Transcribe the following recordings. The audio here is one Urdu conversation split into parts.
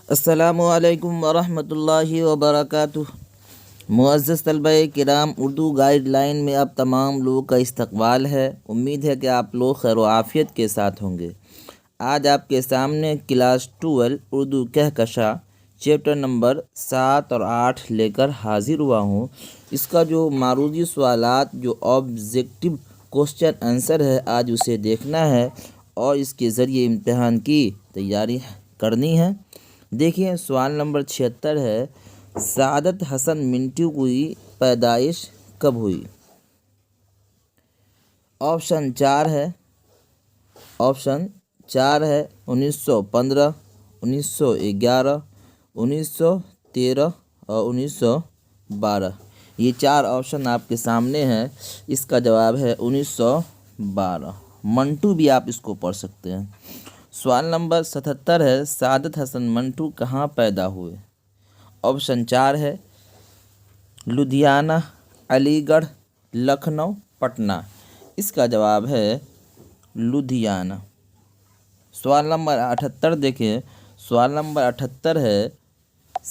السلام علیکم ورحمۃ اللہ وبرکاتہ۔ معزز طلبہ کرام، اردو گائیڈ لائن میں آپ تمام لوگوں کا استقبال ہے۔ امید ہے کہ آپ لوگ خیر و عافیت کے ساتھ ہوں گے۔ آج آپ کے سامنے کلاس 12 اردو کہکشاں چیپٹر نمبر 7 اور 8 لے کر حاضر ہوا ہوں۔ اس کا جو معروضی سوالات جو آبجیکٹو کوسچن آنسر ہے، آج اسے دیکھنا ہے اور اس کے ذریعے امتحان کی تیاری کرنی ہے۔ دیکھیے سوال نمبر 76 ہے، سعادت حسن منٹو کی پیدائش کب ہوئی؟ آپشن 4 ہے 1915، 1911، 1913 اور 1912۔ یہ 4 آپشن آپ کے سامنے ہیں۔ اس کا جواب ہے 1912۔ منٹو بھی آپ اس کو پڑھ سکتے ہیں۔ سوال نمبر 77 ہے، سعادت حسن منٹو کہاں پیدا ہوئے؟ آپشن 4 ہے لدھیانہ، علی گڑھ، لکھنؤ، پٹنہ۔ اس کا جواب ہے لدھیانہ۔ سوال نمبر 78 دیکھیں، سوال نمبر 78 ہے،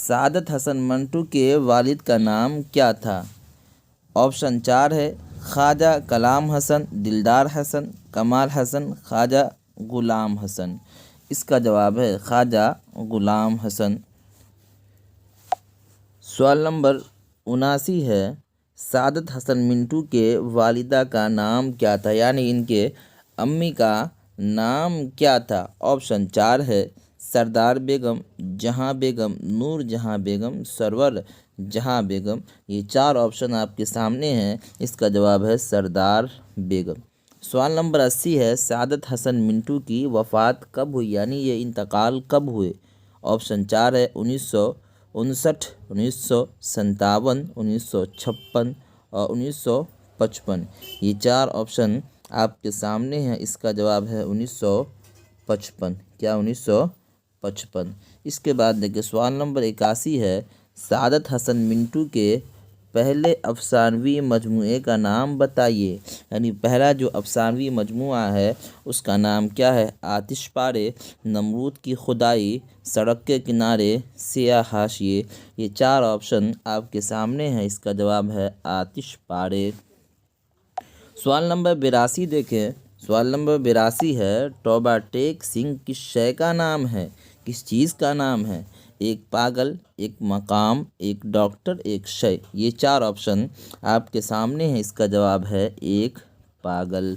سعادت حسن منٹو کے والد کا نام کیا تھا؟ آپشن 4 ہے خواجہ کلام حسن، دلدار حسن، کمال حسن، خواجہ غلام حسن۔ اس کا جواب ہے خواجہ غلام حسن۔ سوال نمبر 79 ہے، سعادت حسن منٹو کے والدہ کا نام کیا تھا؟ یعنی ان کے امی کا نام کیا تھا؟ آپشن 4 ہے سردار بیگم، جہاں بیگم، نور جہاں بیگم، سرور جہاں بیگم۔ یہ 4 آپشن آپ کے سامنے ہیں۔ اس کا جواب ہے سردار بیگم۔ سوال نمبر 80 ہے، سعادت حسن منٹو کی وفات کب ہوئی؟ یعنی یہ انتقال کب ہوئے؟ آپشن 4 ہے 1959، 1957، 1956 اور 1955۔ یہ 4 آپشن آپ کے سامنے ہیں۔ اس کا جواب ہے 1955۔ کیا 1955؟ اس کے بعد دیکھیں سوال نمبر 81 ہے، سعادت حسن منٹو کے پہلے افسانوی مجموعے کا نام بتائیے۔ یعنی پہلا جو افسانوی مجموعہ ہے اس کا نام کیا ہے؟ آتش پارے، نمرود کی خدائی، سڑک کے کنارے، سیاہ حاشیے۔ یہ 4 آپشن آپ کے سامنے ہیں۔ اس کا جواب ہے آتش پارے۔ سوال نمبر 82 دیکھیں، سوال نمبر 82 ہے، توبہ ٹیک سنگھ کس شے کا نام ہے؟ کس چیز کا نام ہے؟ ایک پاگل، ایک مقام، ایک ڈاکٹر، ایک شے۔ یہ 4 آپشن آپ کے سامنے ہیں۔ اس کا جواب ہے ایک پاگل۔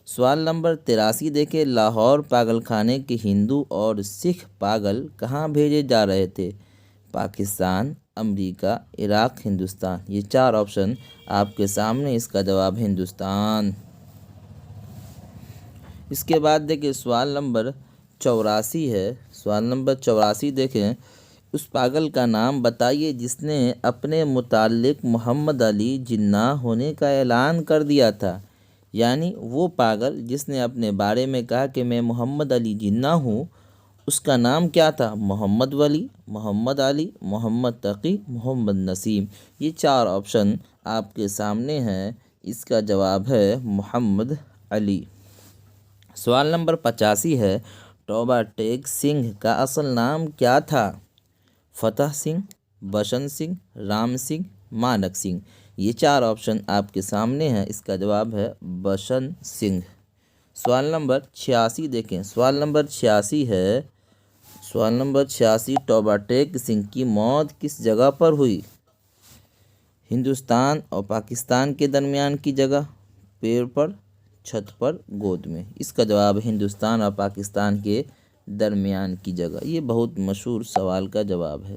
سوال نمبر 83 دیکھیں، لاہور پاگل خانے کے ہندو اور سکھ پاگل کہاں بھیجے جا رہے تھے؟ پاکستان، امریکہ، عراق، ہندوستان۔ یہ 4 آپشن آپ کے سامنے۔ اس کا جواب ہندوستان۔ اس کے بعد دیکھیں سوال نمبر 84 ہے، سوال نمبر 84 دیکھیں، اس پاگل کا نام بتائیے جس نے اپنے متعلق محمد علی جناح ہونے کا اعلان کر دیا تھا۔ یعنی وہ پاگل جس نے اپنے بارے میں کہا کہ میں محمد علی جناح ہوں، اس کا نام کیا تھا؟ محمد ولی، محمد علی، محمد تقی، محمد نسیم۔ یہ 4 آپشن آپ کے سامنے ہیں۔ اس کا جواب ہے محمد علی۔ سوال نمبر 85 ہے، توبہ ٹیک سنگھ کا اصل نام کیا تھا؟ فتح سنگھ، بشن سنگھ، رام سنگھ، مانک سنگھ۔ یہ 4 آپشن آپ کے سامنے ہیں۔ اس کا جواب ہے بشن سنگھ۔ سوال نمبر 86 دیکھیں، سوال نمبر 86 ہے، سوال نمبر 86، توبہ ٹیک سنگھ کی موت کس جگہ پر ہوئی؟ ہندوستان اور پاکستان کے درمیان کی جگہ، پیڑ پر، چھت پر، گود میں۔ اس کا جواب ہندوستان اور پاکستان کے درمیان کی جگہ۔ یہ بہت مشہور سوال کا جواب ہے۔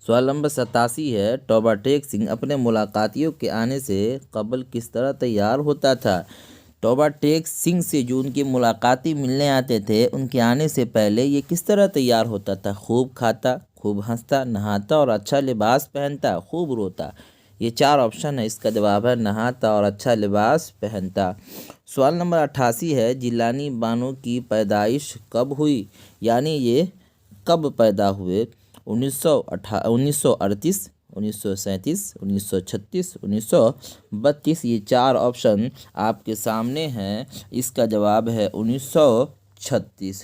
سوال نمبر 87 ہے، توبہ ٹیک سنگھ اپنے ملاقاتیوں کے آنے سے قبل کس طرح تیار ہوتا تھا؟ توبہ ٹیک سنگھ سے جو ان کے ملاقاتی ملنے آتے تھے، ان کے آنے سے پہلے یہ کس طرح تیار ہوتا تھا؟ خوب کھاتا، خوب ہنستا، نہاتا اور اچھا لباس پہنتا، خوب روتا۔ یہ 4 آپشن ہے۔ اس کا جواب ہے نہاتا اور اچھا لباس پہنتا۔ سوال نمبر 88 ہے، جیلانی بانو کی پیدائش کب ہوئی؟ یعنی یہ کب پیدا ہوئے؟ 1938، 1937، 1936، 1932۔ یہ 4 آپشن آپ کے سامنے ہیں۔ اس کا جواب ہے 1936۔ 36।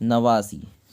89।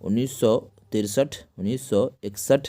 1963, 1961,